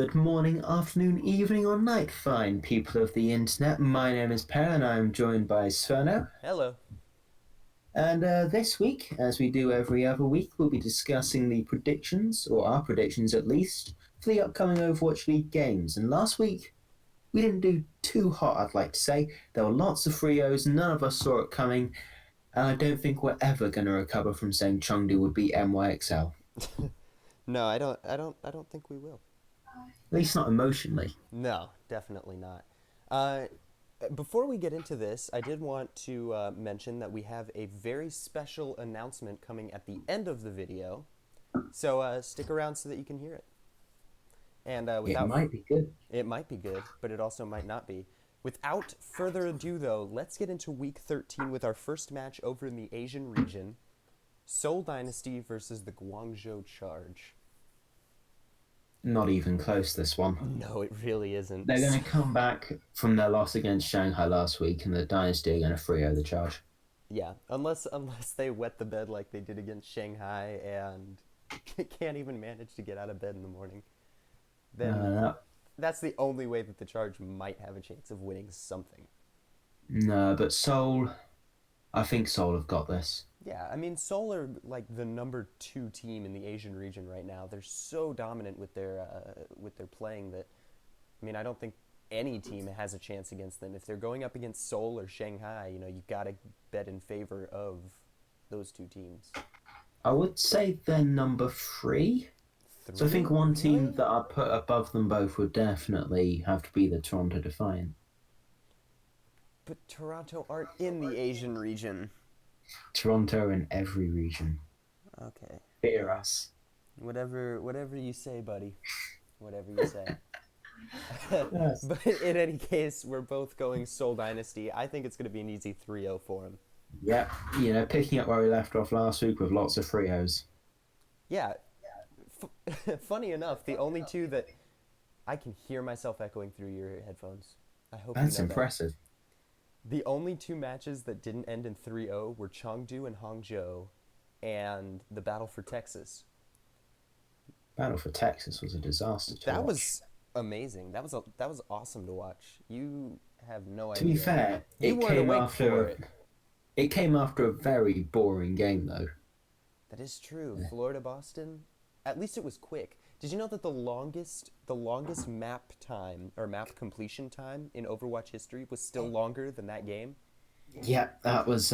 Good morning, afternoon, evening, or night, fine people of the internet. My name is Pear, and I'm joined by Spherno. Hello. And this week, as we do every other week, we'll be discussing the predictions, or our predictions at least, for the upcoming Overwatch League games. And last week, we didn't do too hot, I'd like to say. There were lots of Frios, none of us saw it coming, and I don't think we're ever going to recover from saying Chengdu would beat MYXL. No, I don't think we will. At least not emotionally. No, definitely not. Uh, Before we get into this, I did want to mention that we have a very special announcement coming at the end of the video. So stick around so that you can hear it. And It might be good. it might be good, but it also might not be. Without further ado, though, let's get into Week 13 with our first match over in the Asian region: Seoul Dynasty versus the Guangzhou Charge. Not even close, this one. No, it really isn't. They're going to come back from their loss against Shanghai last week, and the Dynasty are going to 3-0 the charge. Yeah, unless they wet the bed like they did against Shanghai and can't even manage to get out of bed in the morning, then No, that's the only way that the Charge might have a chance of winning something. no, but Seoul, I think Seoul have got this. Yeah, I mean, Seoul are like the number 2 team in the Asian region right now. They're so dominant with their playing that, I mean, I don't think any team has a chance against them. If they're going up against Seoul or Shanghai, you got to bet in favor of those two teams. I would say they're number 3. So I Three? think one team Really? that I'd put above them both would definitely have to be the Toronto Defiant. But Toronto aren't in the Asian region. Toronto in every region. Okay. Fear us. Whatever you say, buddy. Whatever you say. Yes. But in any case, we're both going Seoul Dynasty. I think it's going to be an easy 3-0 for him. Yep, picking up where we left off last week with lots of Frios. Yeah. Funny enough, the only two that I can hear myself echoing through your headphones. I hope That's you know impressive. that. The only two matches that didn't end in 3-0 were Chengdu and Hangzhou and the Battle for Texas. Battle for Texas was a disaster to That watch. was amazing. That was awesome to watch. You have no To be idea. fair, You it weren't came awake for after it. it came after a very boring game though. That is true. Florida Boston, at least it was quick. Did you know that the longest map time or map completion time in Overwatch history was still longer than that game? Yeah, that was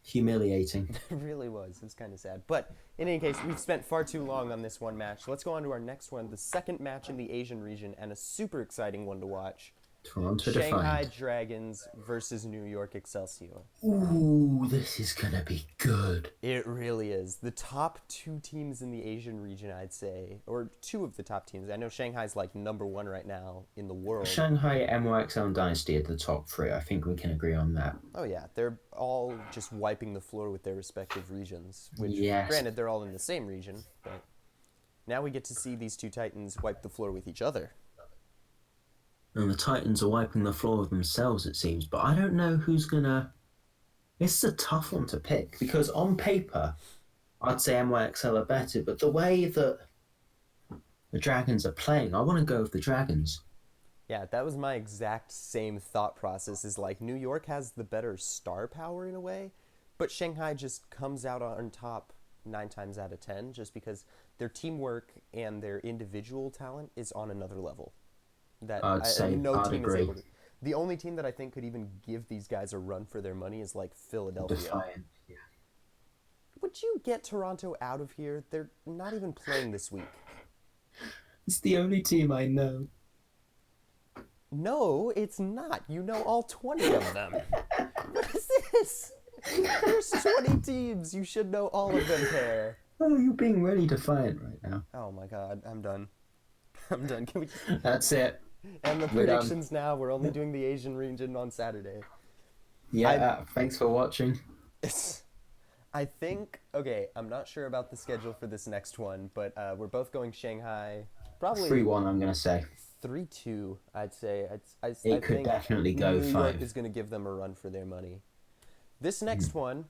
humiliating. It really was. It was kind of sad. But in any case, we've spent far too long on this one match. Let's go on to our next one, the second match in the Asian region, and a super exciting one to watch. Toronto Shanghai Defiant. Dragons versus New York Excelsior. Ooh, this is gonna be good. It really is. The top 2 teams in the Asian region, I'd say, or 2 of the top teams. I know Shanghai's like number 1 right now in the world. Shanghai, MYXL, and Dynasty are the top 3. I think we can agree on that. Oh yeah, they're all just wiping the floor with their respective regions, which Yes. granted they're all in the same region, but now we get to see these two titans wipe the floor with each other. And the Titans are wiping the floor with themselves, it seems. But I don't know who's gonna. This is a tough one to pick because on paper, I'd say MYXL are better. But the way that the Dragons are playing, I want to go with the Dragons. Yeah, that was my exact same thought process, is like New York has the better star power in a way, but Shanghai just comes out on top 9 times out of 10 just because their teamwork and their individual talent is on another level. I'd say No I'd team is agree. able to. The only team that I think could even give these guys a run for their money is like Philadelphia. Defiant. Yeah. Would you get Toronto out of here? They're not even playing this week. It's the only team I know. No, it's not. You know all 20 of them. What is this? There's 20 teams. You should know all of them, Pear. Oh, you're being really defiant right now. Oh my god, I'm done. I'm done. Can we That's it. end the We're done. predictions now? We're only doing the Asian region on Saturday. Yeah, I- thanks for watching. I think, okay, I'm not sure about the schedule for this next one, but we're both going Shanghai. Probably 3-1, I'm going to say. 3-2, I'd say. I It could think definitely go New York 5. is going to give them a run for their money. This next one,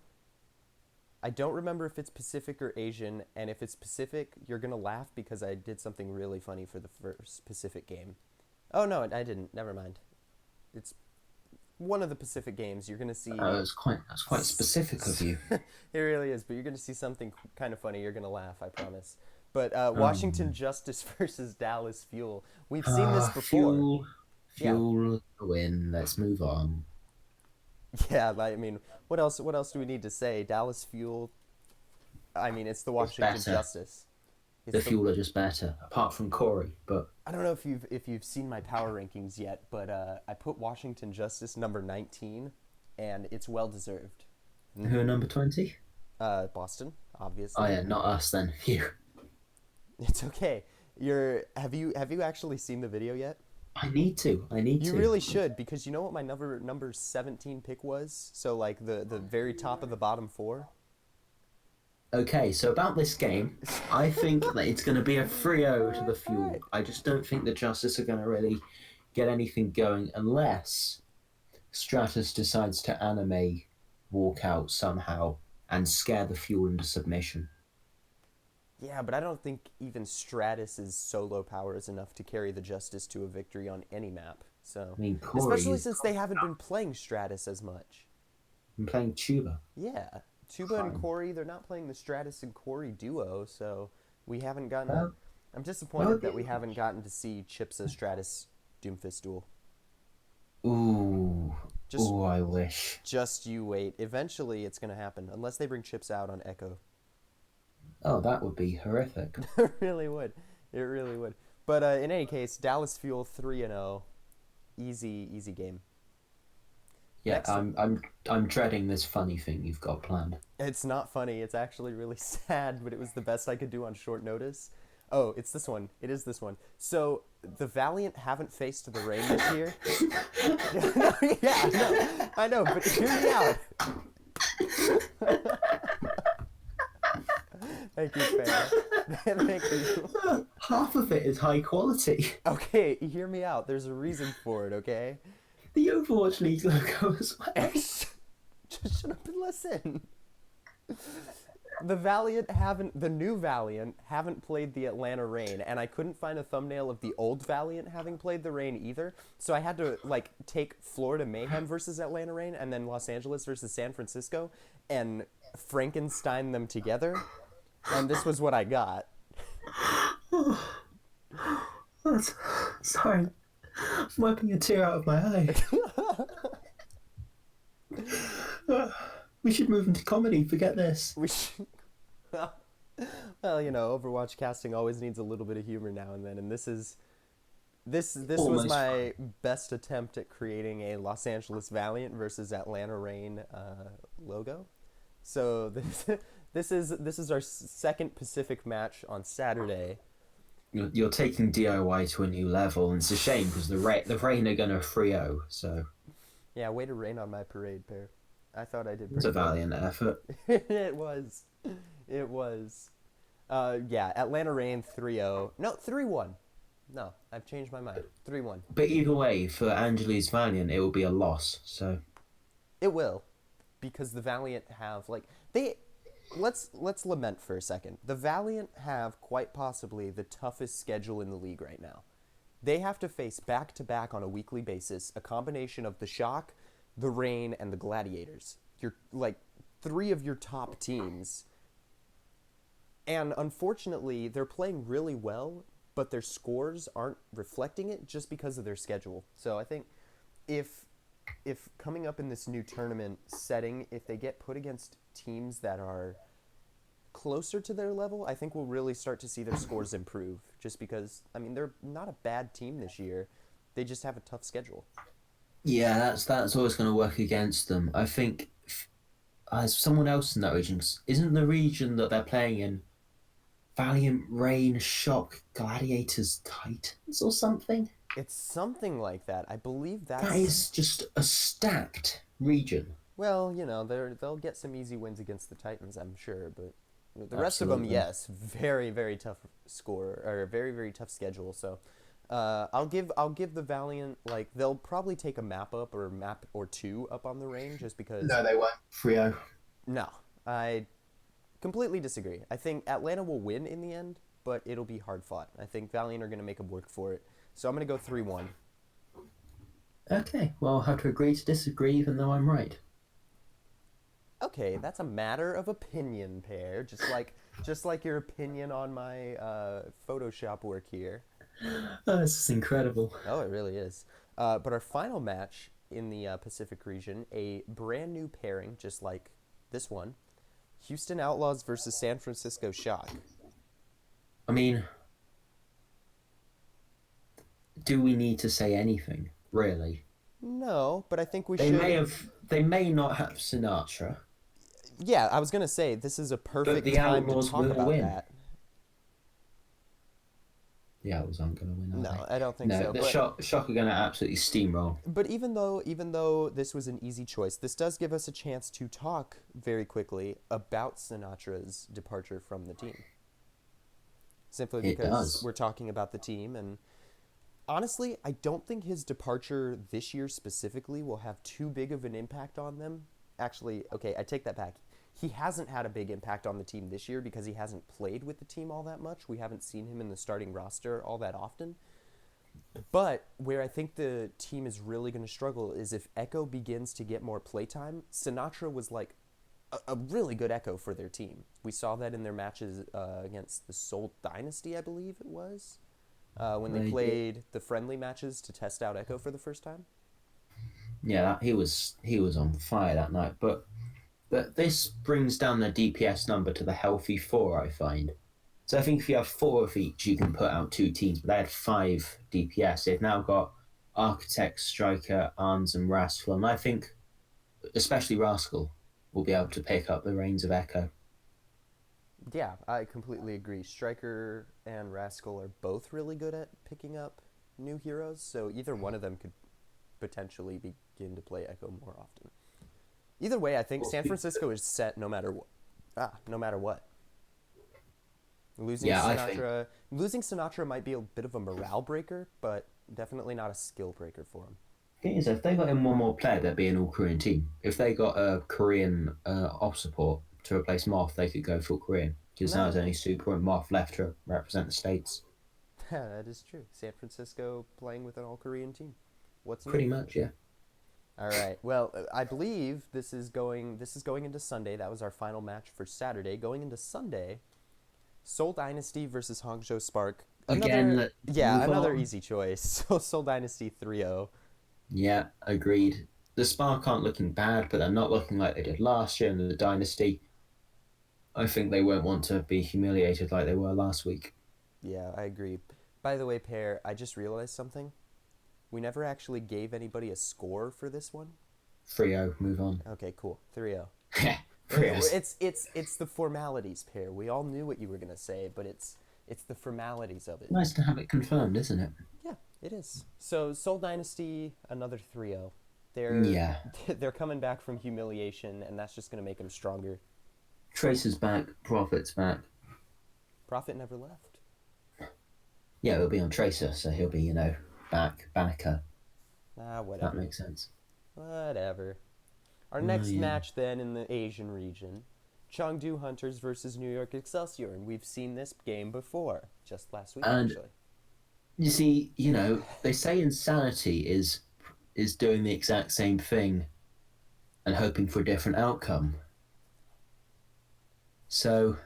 I don't remember if it's Pacific or Asian, and if it's Pacific, you're gonna laugh because I did something really funny for the first Pacific game. Oh no, I didn't. Never mind. It's one of the Pacific games. You're gonna see. That's quite specific of you. It really is, but you're gonna see something kind of funny. You're gonna laugh, I promise. But Washington Um, Justice versus Dallas Fuel. We've seen this before. Yeah, fuel, win. Let's move on. yeah. I mean, what else? What else do we need to say? Dallas Fuel. I mean, it's the It's Washington better. Justice. It's The the. fuel are just better, apart from Corey. But I don't know if you've seen my power rankings yet, but I put Washington Justice number 19, and it's well deserved. who are number 20? Boston, Oh obviously. yeah, not us then. Phew. It's okay. You're have you actually seen the video yet? I need to. I need You to. really should, because you know what my number 17 pick was? So like the very top of the bottom four. Okay, so about this game, I think that it's going to be a 3-0 to the All fuel. right. I just don't think the Justice are going to really get anything going unless Stratus decides to anime walk out somehow and scare the fuel into submission. Yeah, but I don't think even Stratus's solo power is enough to carry the Justice to a victory on any map. So, I mean, Corey especially is since they haven't been playing Stratus as much. playing tuba. Yeah, Tuba and Fine. Corey, they're not playing the Stratus and Corey duo, so we haven't gotten a. Well, I'm well, disappointed that we haven't gotten to see Chips and Stratus Doomfist duel. ooh, Just ooh, I wish. Just you wait. Eventually, it's gonna happen, unless they bring Chips out on Echo. Oh, that would be horrific. It really would. It really would. But in any case, Dallas Fuel 3-0, easy game. Yeah, Next, I'm dreading this funny thing you've got planned. it's not funny. It's actually really sad, but it was the best I could do on short notice. Oh, it's this one. It is this one. So the Valiant haven't faced the rain this year. Yeah, no, I know, but hear me out. Thank you, Spherno. Thank you. Half of it is high quality. Okay, hear me out. There's a reason for it, okay? The Overwatch League logo as well. Just shut up and listen. The new Valiant haven't played the Atlanta Rain, and I couldn't find a thumbnail of the old Valiant having played the Rain either. So I had to like take Florida Mayhem versus Atlanta Rain, and then Los Angeles versus San Francisco, and Frankenstein them together, and this was what I got. Sorry, I'm wiping a tear out of my eye. We should move into comedy. Forget this. We should, well, you know, Overwatch casting always needs a little bit of humor now and then, and this was Almost my best attempt at creating a Los Angeles Valiant versus Atlanta Rain logo. So this is our second Pacific match on Saturday. You're taking DIY to a new level, and it's a shame because the Rain are gonna 3-0. So Yeah, way to rain on my parade, Pear. I thought I did it's a pretty good. valiant effort. It was. It was. Yeah, Atlanta Rain 3-0. No, 3-1. No, I've changed my mind. 3-1. But either way, for Angeli's Valiant, it will be a loss. So It will, because the Valiant have like they. Let's lament for a second. The Valiant have quite possibly the toughest schedule in the league right now. They have to face back to back on a weekly basis a combination of the Shock, the Rain, and the Gladiators. You're like three of your top teams. And unfortunately, they're playing really well, but their scores aren't reflecting it just because of their schedule. So I think if coming up in this new tournament setting, if they get put against teams that are closer to their level, I think we'll really start to see their scores improve. Just because, I mean, they're not a bad team this year. They just have a tough schedule. yeah, that's always going to work against them. I think as someone else in that region, isn't the region that they're playing in Valiant, Rain, Shock, Gladiators, Titans, or something? It's something like that. I believe That that's. is just a stacked region. Well, you know, they'll get some easy wins against the Titans, I'm sure, but the rest of them, Absolutely. yes, very very tough score or very very tough schedule. So, I'll give the Valiant like they'll probably take a map up or map or two up on the Rain just because. No, they won't. 3-0. No, I Completely disagree. I think Atlanta will win in the end, but it'll be hard fought. I think Valiant are going to make them work for it. So I'm going to go 3-1. Okay, well, I'll have to agree to disagree even though I'm right. Okay, that's a matter of opinion, Pear. Just like your opinion on my Photoshop work here. Oh, this is incredible. Oh, it really is. But our final match in the Pacific region, a brand new pairing, just like this one, Houston Outlaws versus San Francisco Shock. I mean, do we need to say anything, really? No, but I think we They may should. have, they may not have Sinatra, Yeah, I was gonna say this is a but perfect the time to Outlaws talk will about win. that. The Outlaws aren't going to win, are they? No, I don't think No, so. the But Shock are going to absolutely steamroll. even though this was an easy choice, this does give us a chance to talk very quickly about Sinatra's departure from the team. Simply It because does. we're talking about the team, and honestly, I don't think his departure this year specifically will have too big of an impact on them. Actually, okay, I take that back. He hasn't had a big impact on the team this year because he hasn't played with the team all that much. We haven't seen him in the starting roster all that often. But where I think the team is really going to struggle is if Echo begins to get more playtime. Sinatra was like a really good Echo for their team. We saw that in their matches against the Seoul Dynasty, I believe it was, when they They did. played the friendly matches to test out Echo for the first time. Yeah, he was on fire that night. But this brings down the DPS number to the healthy four, I find. So I think if you have four of each, you can put out two teams. But they had five DPS. They've now got Architect, Striker, Arms, and Rascal. And I think, especially Rascal, will be able to pick up the reins of Echo. Yeah, I completely agree. Striker and Rascal are both really good at picking up new heroes, so either one of them could potentially begin to play Echo more often. Either way, I think San Francisco is set no matter what. No matter what. Losing Yeah, I think. Sinatra, losing Sinatra might be a bit of a morale breaker, but definitely not a skill breaker for him. Thing is, if they got in one more player, they'd be an all Korean team. If they got a Korean op support to replace Moth, they could go full Korean. Because now Nah, there's only Super and Moth left to represent the States. that is true. San Francisco playing with an all Korean team. What's new? Pretty much, yeah. All right. Well, I believe this is going into Sunday. That was our final match for Saturday. Going into Sunday, Seoul Dynasty versus Hangzhou Spark. Again, Another let's yeah, move another on. easy choice. So Seoul Dynasty 3-0. Yeah, agreed. The Spark aren't looking bad, but they're not looking like they did last year in the Dynasty. I think they won't want to be humiliated like they were last week. Yeah, I agree. By the way, Pear, I just realized something. We never actually gave anybody a score for this one. 3-0, move on. Okay, cool. 3-0. Three It's the formalities, Pear. We all knew what you were going to say, but it's the formalities of it. Nice to have it confirmed, isn't it? Yeah, it is. So Seoul Dynasty, another 3-0. They're Yeah. they're coming back from humiliation, and that's just going to make them stronger. Tracer's back, Prophet's back. Prophet never left. Yeah, it'll be on Tracer, so he'll be, back, Banneker. That Whatever. makes sense. Whatever. Our Oh, next yeah. match then in the Asian region, Chengdu Hunters versus New York Excelsior, and we've seen this game before, just last week And actually. you see, they say insanity is doing the exact same thing and hoping for a different outcome. So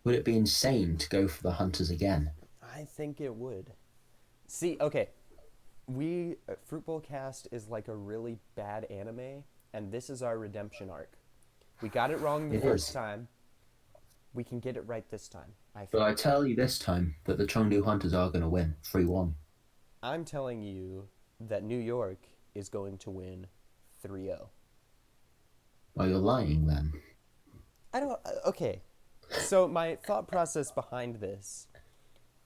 would it be insane to go for the Hunters again? I think it would. See, okay, Fruit Bowl Cast is like a really bad anime, and this is our redemption arc. We got it wrong the It first is. time. We can get it right this time, I But think. I tell you this time that the Chengdu Hunters are going to win 3-1. I'm telling you that New York is going to win 3-0. Well, you're lying then. I don't okay. So my thought process behind this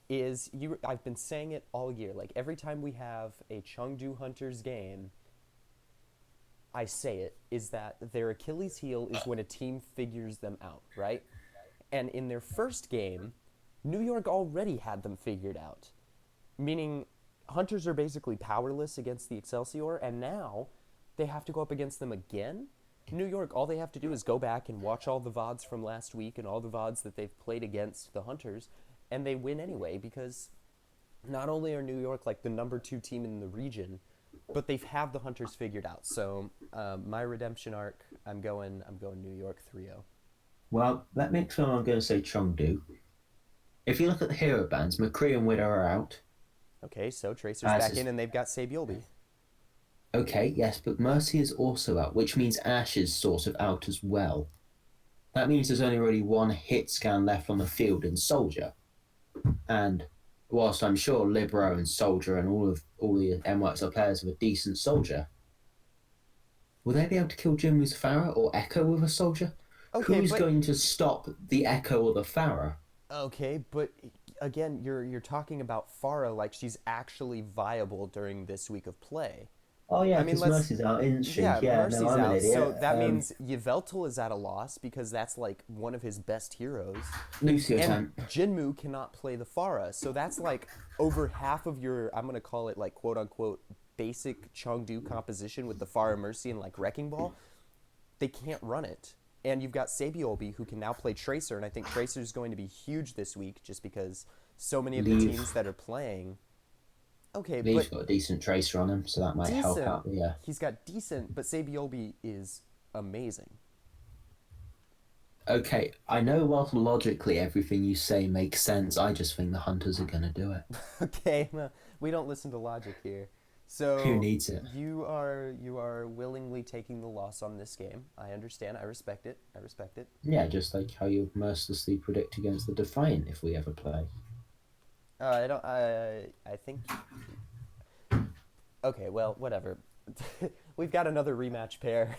is I've been saying it all year. Like every time we have a Chengdu Hunters game, I say it is that their Achilles heel is when a team figures them out, right? And in their first game, New York already had them figured out. Meaning Hunters are basically powerless against the Excelsior, and now they have to go up against them again. New York, all they have to do is go back and watch all the VODs from last week and all the VODs that they've played against the Hunters, and they win anyway because not only are New York like the number 2 team in the region, but they've have the Hunters figured out. So my redemption arc, I'm going New York 3-0. Well, that makes me I'm going to say Chengdu. If you look at the hero bands, McCree and Widow are out. Okay, so Tracer's As back is, in and they've got Sabiolbi. okay, yes, but Mercy is also out, which means Ash is sort of out as well. That means there's only really one hit scan left on the field in Soldier. And whilst I'm sure Libero and Soldier and all the NYXL players have a decent Soldier, will they be able to kill Jinwoo's Pharah or Echo with a Soldier? Okay, Who's but going to stop the Echo or the Pharah? okay, but again, you're talking about Farah like she's actually viable during this week of play. Oh yeah, I mean, because let's Mercy's out, isn't she? yeah, Yeah, no, Mercy's I'm an out, so idiot. that means Yveltal is at a loss because that's like one of his best heroes, Lucio and Tan. Jinmu cannot play the Farah, so that's like over half of your I'm gonna call it like quote unquote basic Chengdu composition with the Farah Mercy and like Wrecking Ball. They can't run it. And you've got Sabiolbi who can now play Tracer, and I think Tracer is going to be huge this week just because so many of the Leave. teams that are playing. Okay, Lee's but got a decent tracer on him, so that might help decent. out. Yeah. He's got decent, but Sabiolbi is amazing. Okay, I know whilst logically everything you say makes sense, I just think the Hunters are going to do it. Okay, well, we don't listen to logic here. Who So needs it? you are willingly taking the loss on this game. I understand. I respect it. I respect it. Yeah, just like how you mercilessly predict against the Defiant if we ever play. I don't. I think. Okay, well, whatever. We've got another rematch pair.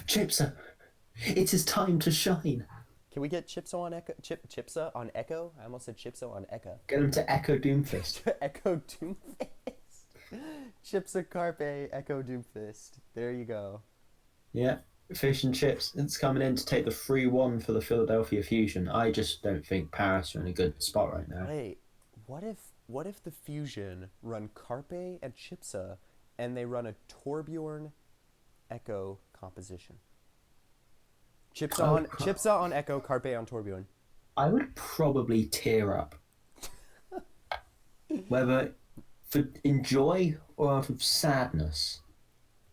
Chipsa, it is time to shine. Can we get Chipsa on Echo? Chipsa on Echo? I almost said Chipsa on Echo. Get him to Echo Doomfist. Echo Doomfist. Chipsa Carpe Echo Doomfist. There you go. Yeah, fish and chips. It's coming in to take the 3-1 for the Philadelphia Fusion. I just don't think Paris are in a good spot right now. Wait, what if the Fusion run Carpe and Chipsa, and they run a Torbjorn Echo composition? Chipsa on Echo, Carpe on Torbjorn. I would probably tear up. Whether for joy or out of sadness,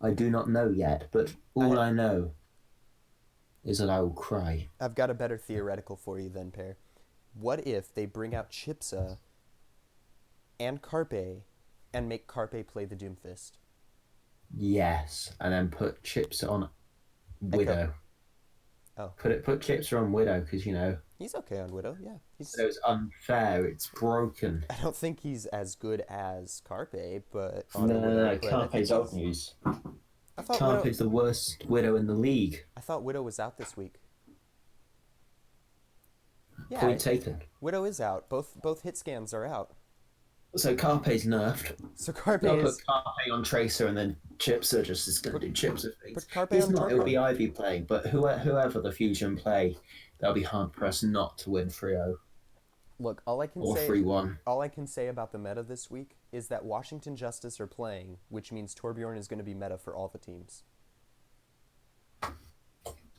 I do not know yet, but all I know is that I will cry. I've got a better theoretical for you then, Pear. What if they bring out Chipsa and Carpe and make Carpe play the Doomfist? Yes, and then put Chips on Widow. Oh. Put Chips on Widow because He's okay on Widow, yeah. it's unfair. It's broken. I don't think he's as good as Carpe, but on No, Widow, but Carpe's old news. I thought Carpe's the worst Widow in the league. I thought Widow was out this week. Yeah, Point taken. Widow is out. Both hit scans are out. So Carpe's nerfed. So Carpe They'll is. put Carpe on Tracer and then Chipsa just is going to do Chipsa things. Put Carpe It's on not, it'll Torco. be Ivy playing, but whoever the Fusion play, they'll be hard pressed not to win 3-0 Look, all I can or say 3-1. all I can say about the meta this week is that Washington Justice are playing, which means Torbjorn is going to be meta for all the teams.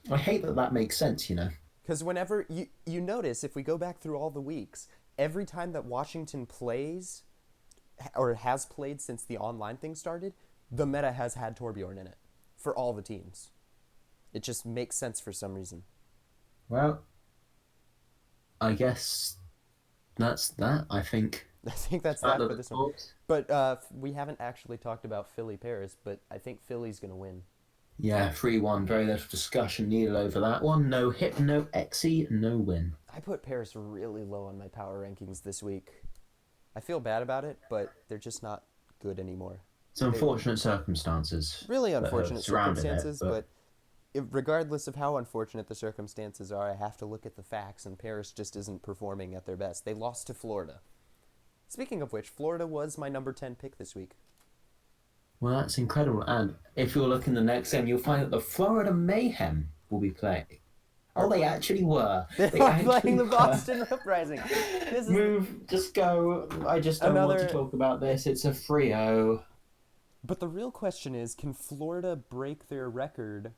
I hate that makes sense, Because whenever you notice, if we go back through all the weeks, every time that Washington plays, or has played since the online thing started, the meta has had Torbjorn in it for all the teams. It just makes sense for some reason. Well, I guess that's that, I think. I think that's that for this one. But we haven't actually talked about Philly Paris, but I think Philly's going to win. Yeah, 3-1. Very little discussion needed over that one. No hit, no exy, no win. I put Paris really low on my power rankings this week. I feel bad about it, but they're just not good anymore. It's unfortunate circumstances. Really unfortunate circumstances, but regardless of how unfortunate the circumstances are, I have to look at the facts, and Paris just isn't performing at their best. They lost to Florida. Speaking of which, Florida was my number 10 pick this week. Well, that's incredible. And if you'll look in the next game, you'll find that the Florida Mayhem will be playing. Oh, they actually were. They were playing the Boston Uprising. Just go. I just don't want to talk about this. It's a 3-0. But the real question is, can Florida break their record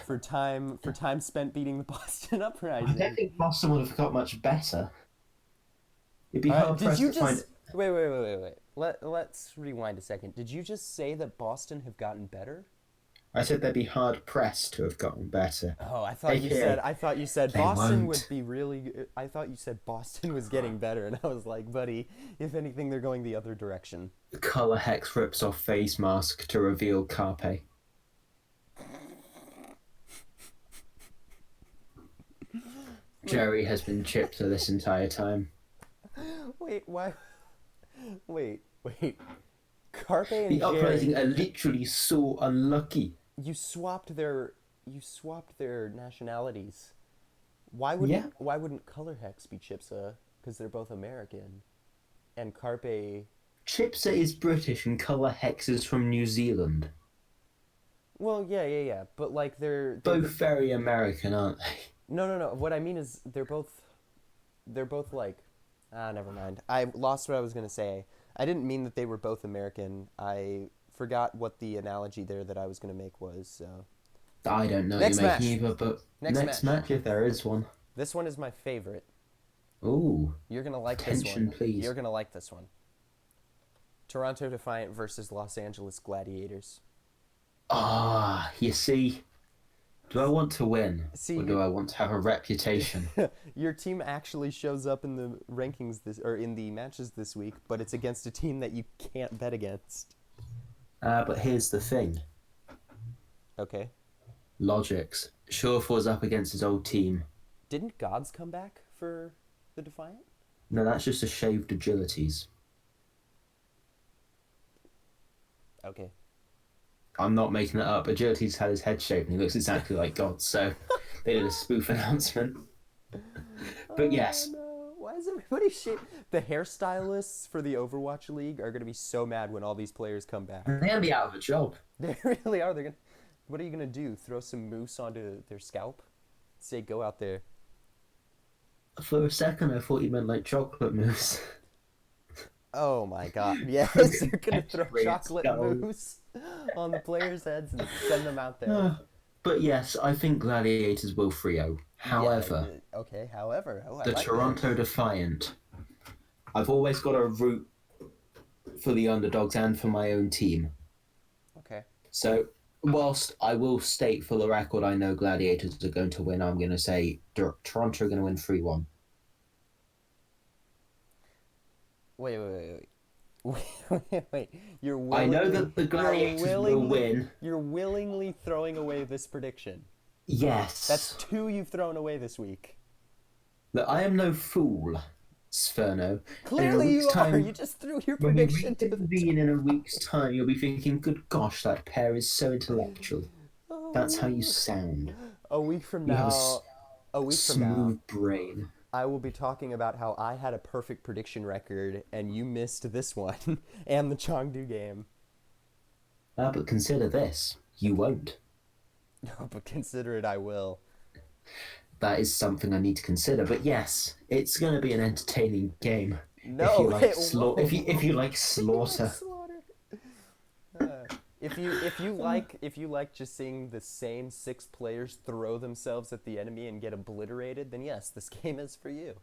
for time spent beating the Boston I don't Uprising? think Boston would have got much better. It'd be All right, hard for did us you to find. just wait? Let's rewind a second. Did you just say that Boston have gotten better? I said they'd be hard pressed to have gotten better. Oh, AKA, I thought you said they Boston would won't. be really. I thought you said Boston was getting better, and I was like, buddy, if anything, they're going the other direction. Color Hex rips off face mask to reveal Carpe. Jerry has been chipped for this entire time. Wait, why? Wait. Carpe and The Jerry, uprising are literally so unlucky. you swapped their nationalities. Yeah, Why wouldn't Color Hex be Chipsa? Because they're both American, and Carpe. Chipsa is British and Color Hex is from New Zealand. Well, yeah. But like they're Both very American, aren't they? no. What I mean is they're both like never mind. I lost what I was gonna say. I didn't mean that they were both American. I forgot what the analogy there that I was gonna make was. So I don't know what next you're making match. either, but Next next match. match if there is one. This one is my favorite. Ooh, You're gonna like this tension, one. please. You're gonna like this one. Toronto Defiant versus Los Angeles Gladiators. Ah, you see, do I want to win or See, do I want to have a reputation? your team actually shows up in the rankings in the matches this week, but it's against a team that you can't bet against. But here's the thing. Okay. Logics. Shoref was up against his old team. Didn't Gods come back for the Defiant? No, that's just a shaved agilities. Okay. I'm not making it up. Agilities had his head shaved and he looks exactly like God, so they did a spoof announcement. But yes, No. Why is everybody shit? The hairstylists for the Overwatch League are gonna be so mad when all these players come back. they're going to be out of a job. They really are. They're gonna. What are you gonna do? Throw some mousse onto their scalp? Say go out there. For a second, I thought you meant like chocolate mousse. Oh my god. Yes, they're gonna throw X-ray chocolate skull. mousse on the players' heads and send them out there. But yes, I think Gladiators will 3-0. However, Yeah, okay. However, I the like Toronto Defiant, I've always got a root for the underdogs and for my own team. that. Okay. So, whilst I will state for the record I know Gladiators are going to win, I'm going to say Toronto are going to win 3-1. Wait. Wait. I know that the Gladiators will win. You're willingly throwing away this prediction. Yes. That's 2 you've thrown away this week. That I am no fool, Spherno. Clearly you are. You just threw your When we prediction to the reconvene in a week's time, you'll be thinking, good gosh, that pair is so intellectual. That's how you sound. A week from You have a now, a week from now, smooth brain. I will be talking about how I had a perfect prediction record and you missed this one and the Chengdu game. But consider this. You won't. But consider it, I will. That is something I need to consider. But yes, it's going to be an entertaining game. No, if you like, whoa. if you like slaughter. Slaughter. If you like just seeing the same 6 players throw themselves at the enemy and get obliterated, then yes, this game is for you.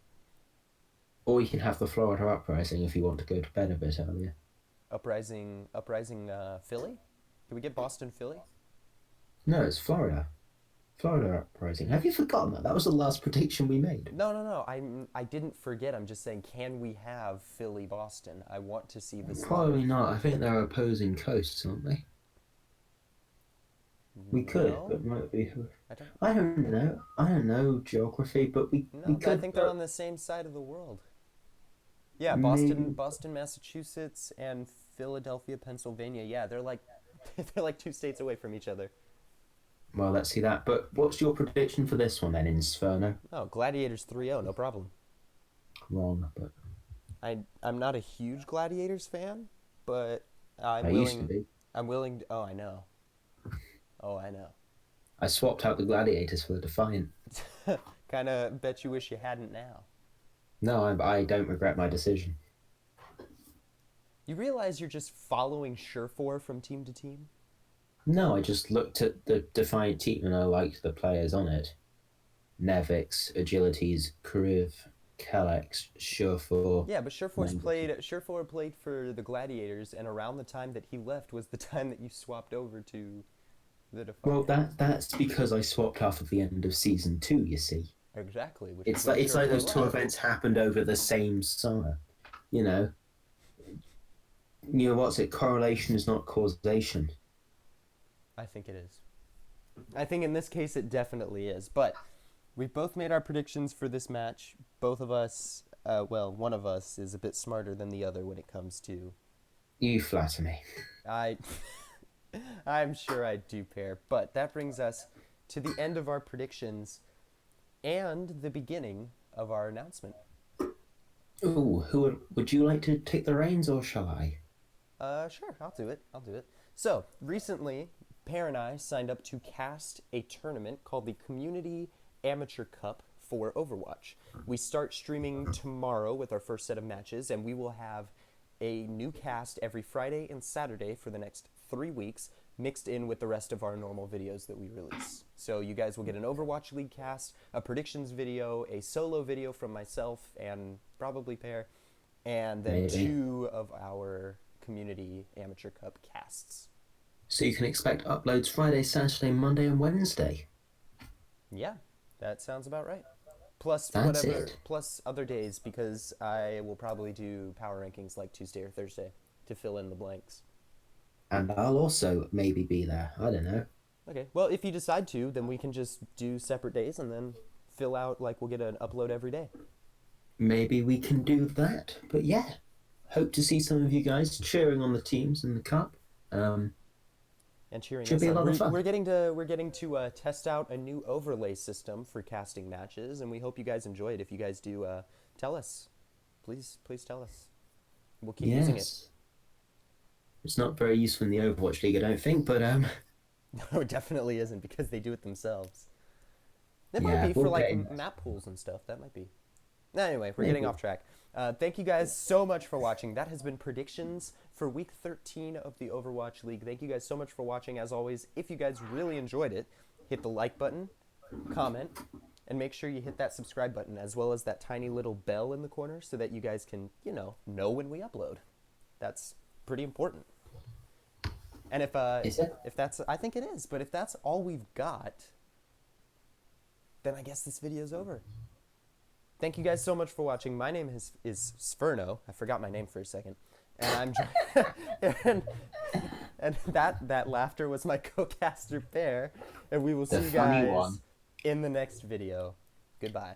Or you can have the Florida Uprising if you want to go to bed a bit earlier. Uprising, Philly? Can we get Boston, Philly? No, it's Florida. Florida Uprising. Have you forgotten that? That was the last prediction we made. No. I didn't forget. I'm just saying, can we have Philly, Boston? I want to see this. Probably not. I think they're opposing coasts, aren't they? We could, No? but might be. I I don't know. I don't know geography, but we No, could. I think they're on the same side of the world. Yeah, Maybe. Boston, Massachusetts, and Philadelphia, Pennsylvania. Yeah, they're like 2 states away from each other. Well, let's see that. But what's your prediction for this one then, Inferno? Oh, Gladiators 3-0, no problem. Wrong, but I'm not a huge Gladiators fan, but I used to be. I'm willing. Oh, I know. I know. I swapped out the Gladiators for the Defiant. Kind of bet you wish you hadn't now. No, I don't regret my decision. You realize you're just following Surefour from team to team? No, I just looked at the Defiant team and I liked the players on it. Nevix, Agilities, Kriv, Kalex, Surefour. Yeah, but Surefour played for the Gladiators, and around the time that he left was the time that you swapped over to the Well, Defiant. that's because I swapped off at the end of season 2. You see, Exactly, which is it's when like Surefour those two left. events happened over the same summer. You know, what's it? Correlation is not causation. I think it is. I think in this case it definitely is. But we've both made our predictions for this match. Both of us, well, one of us is a bit smarter than the other when it comes to. You flatter me. I, I'm sure I do, Pear. But that brings us to the end of our predictions and the beginning of our announcement. Ooh, would you like to take the reins or shall I? Sure, I'll do it. I'll do it. So, recently, Pear and I signed up to cast a tournament called the Community Amateur Cup for Overwatch. We start streaming tomorrow with our first set of matches, and we will have a new cast every Friday and Saturday for the next 3 weeks, mixed in with the rest of our normal videos that we release. So you guys will get an Overwatch League cast, a predictions video, a solo video from myself and probably Pear, and then Maybe. 2 of our Community Amateur Cup casts. So you can expect uploads Friday, Saturday, Monday, and Wednesday. Yeah, that sounds about right. Plus That's it. plus other days because I will probably do power rankings like Tuesday or Thursday to fill in the blanks. And I'll also maybe be there. I don't know. Okay. Well, if you decide to, then we can just do separate days and then fill out like we'll get an upload every day. Maybe we can do that. But yeah, hope to see some of you guys cheering on the teams in the cup. And cheering Should us be a on. lot of fun. We're getting to test out a new overlay system for casting matches, and we hope you guys enjoy it. If you guys do, tell us. Please tell us. We'll keep using it. Yes. It's not very useful in the Overwatch League, I don't think, but No, it definitely isn't because they do it themselves. It might yeah, be for we'll like get in. map pools and stuff. That might be. Anyway, we're getting Maybe. off track. Thank you guys so much for watching. That has been predictions for week 13 of the Overwatch League. Thank you guys so much for watching. As always, if you guys really enjoyed it, hit the like button, comment, and make sure you hit that subscribe button as well as that tiny little bell in the corner so that you guys can, know when we upload. That's pretty important. And Is it? if that's, I think it is, but if that's all we've got, then I guess this video's over. Thank you guys so much for watching. My name is Spherno. I forgot my name for a second. And and that laughter was my co-caster Pear. And we will see The you funny guys one. in the next video. Goodbye.